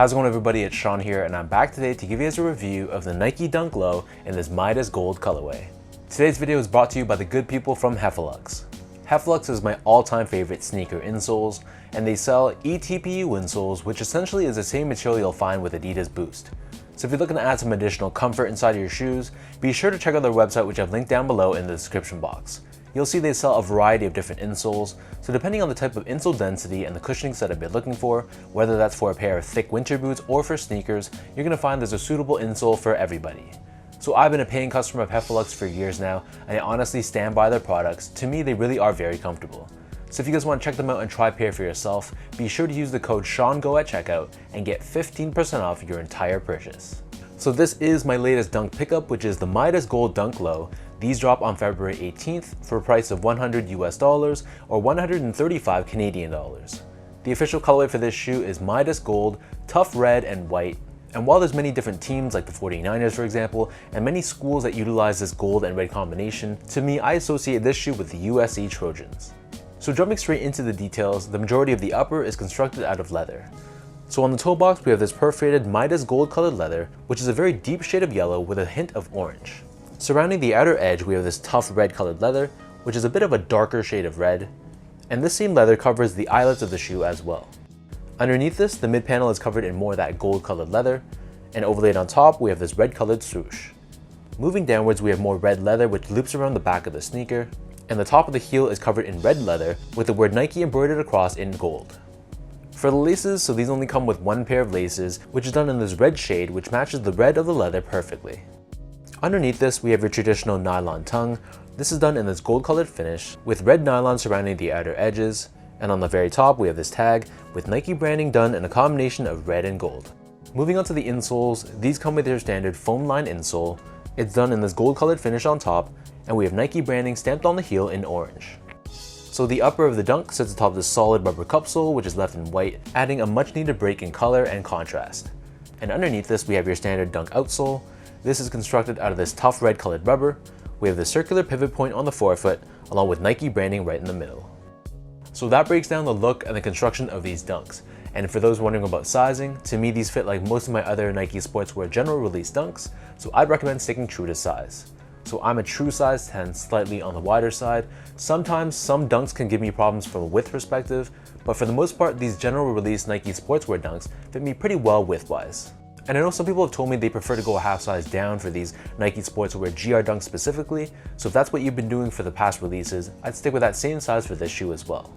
How's it going, everybody? It's Sean here, and I'm back today to give you guys a review of the Nike Dunk Low in this Midas Gold colorway. Today's video is brought to you by the good people from Heffelux. Heffelux is my all-time favorite sneaker insoles, and they sell eTPU insoles, which essentially is the same material you'll find with Adidas Boost. So if you're looking to add some additional comfort inside of your shoes, be sure to check out their website, which I've linked down below in the description box. You'll see they sell a variety of different insoles, so depending on the type of insole density and the cushioning setup you're looking for, whether that's for a pair of thick winter boots or for sneakers, you're going to find there's a suitable insole for everybody. So I've been a paying customer of Heffelux for years now, and I honestly stand by their products. To me, they really are very comfortable. So if you guys want to check them out and try a pair for yourself, be sure to use the code SEANGO at checkout and get 15% off your entire purchase. So this is my latest dunk pickup, which is the Midas Gold Dunk Low. These drop on February 18th for a price of $100 US or 135 Canadian dollars. The official colorway for this shoe is Midas Gold, Tough Red, and White. And while there's many different teams like the 49ers, for example, and many schools that utilize this gold and red combination, to me, I associate this shoe with the USC Trojans. So jumping straight into the details, the majority of the upper is constructed out of leather. So on the toe box, we have this perforated Midas gold colored leather, which is a very deep shade of yellow with a hint of orange. Surrounding the outer edge, we have this tough red colored leather, which is a bit of a darker shade of red, and this same leather covers the eyelets of the shoe as well. Underneath this, the mid panel is covered in more of that gold colored leather, and overlaid on top, we have this red colored swoosh. Moving downwards, we have more red leather which loops around the back of the sneaker, and the top of the heel is covered in red leather with the word Nike embroidered across in gold. For the laces, so these only come with one pair of laces, which is done in this red shade which matches the red of the leather perfectly. Underneath this, we have your traditional nylon tongue. This is done in this gold colored finish with red nylon surrounding the outer edges, and on the very top we have this tag with Nike branding done in a combination of red and gold. Moving on to the insoles, these come with their standard foam line insole. It's done in this gold colored finish on top, and we have Nike branding stamped on the heel in orange. So the upper of the dunk sits atop this solid rubber cupsole, which is left in white, adding a much needed break in color and contrast. And underneath this, we have your standard dunk outsole. This is constructed out of this tough red colored rubber. We have the circular pivot point on the forefoot, along with Nike branding right in the middle. So that breaks down the look and the construction of these dunks. And for those wondering about sizing, to me these fit like most of my other Nike Sportswear general release dunks, so I'd recommend sticking true to size. So I'm a true size 10, slightly on the wider side. Sometimes some dunks can give me problems from a width perspective, but for the most part, these general release Nike Sportswear dunks fit me pretty well width-wise. And I know some people have told me they prefer to go a half size down for these Nike Sportswear GR dunks specifically, so if that's what you've been doing for the past releases, I'd stick with that same size for this shoe as well.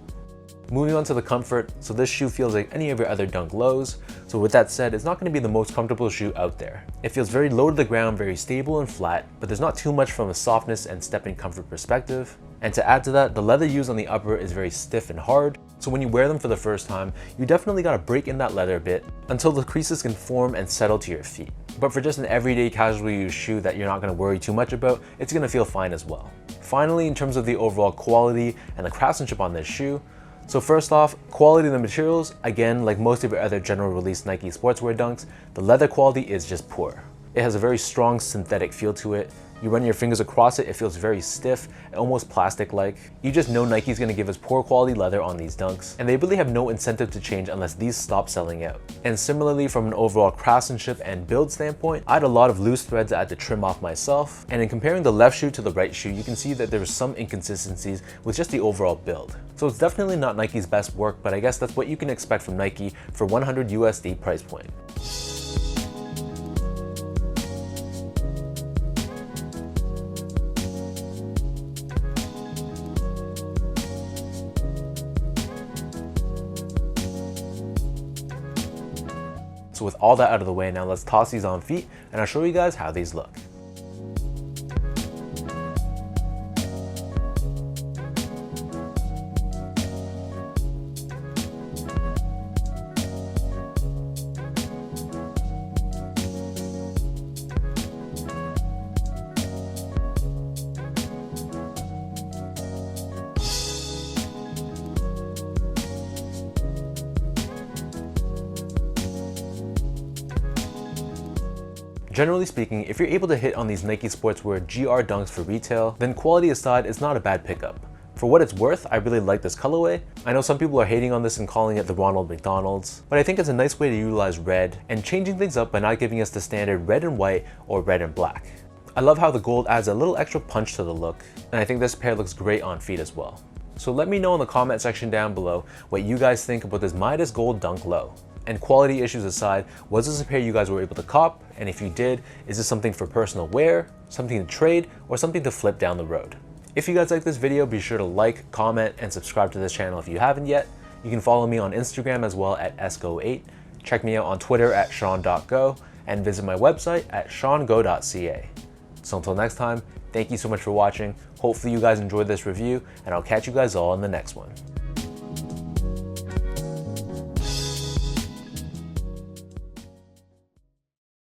Moving on to the comfort, so this shoe feels like any of your other dunk lows. So with that said, it's not going to be the most comfortable shoe out there. It feels very low to the ground, very stable and flat, but there's not too much from a softness and stepping comfort perspective. And to add to that, the leather used on the upper is very stiff and hard, so when you wear them for the first time, you definitely got to break in that leather a bit until the creases can form and settle to your feet. But for just an everyday casual use shoe that you're not going to worry too much about, it's going to feel fine as well. Finally, in terms of the overall quality and the craftsmanship on this shoe, so first off, quality of the materials, again, like most of your other general release Nike Sportswear dunks, the leather quality is just poor. It has a very strong synthetic feel to it. You run your fingers across it, it feels very stiff and almost plastic-like. You just know Nike's gonna give us poor quality leather on these dunks, and they really have no incentive to change unless these stop selling out. And similarly, from an overall craftsmanship and build standpoint, I had a lot of loose threads that I had to trim off myself, and in comparing the left shoe to the right shoe, you can see that there were some inconsistencies with just the overall build. So it's definitely not Nike's best work, but I guess that's what you can expect from Nike for $100 USD price point. So with all that out of the way, now let's toss these on feet and I'll show you guys how these look. Generally speaking, if you're able to hit on these Nike Sportswear GR dunks for retail, then quality aside, it's not a bad pickup. For what it's worth, I really like this colorway. I know some people are hating on this and calling it the Ronald McDonald's, but I think it's a nice way to utilize red and changing things up by not giving us the standard red and white or red and black. I love how the gold adds a little extra punch to the look, and I think this pair looks great on feet as well. So let me know in the comment section down below what you guys think about this Midas Gold Dunk Low. And quality issues aside, was this a pair you guys were able to cop? And if you did, is this something for personal wear, something to trade, or something to flip down the road? If you guys like this video, be sure to like, comment, and subscribe to this channel if you haven't yet. You can follow me on Instagram as well at esgo8. Check me out on Twitter at sean.go and visit my website at seango.ca. So until next time, thank you so much for watching. Hopefully you guys enjoyed this review, and I'll catch you guys all in the next one.